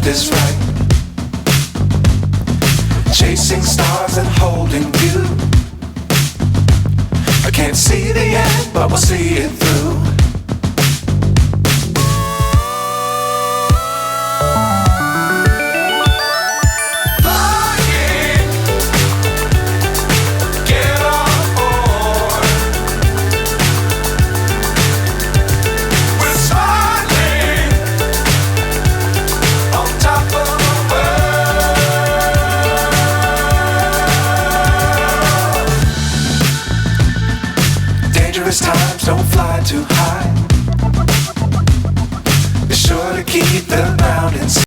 is right. Chasing stars and holding you. I can't see the end, but we'll see it through. Dangerous times, don't fly too high. Be sure to keep the ground in sight.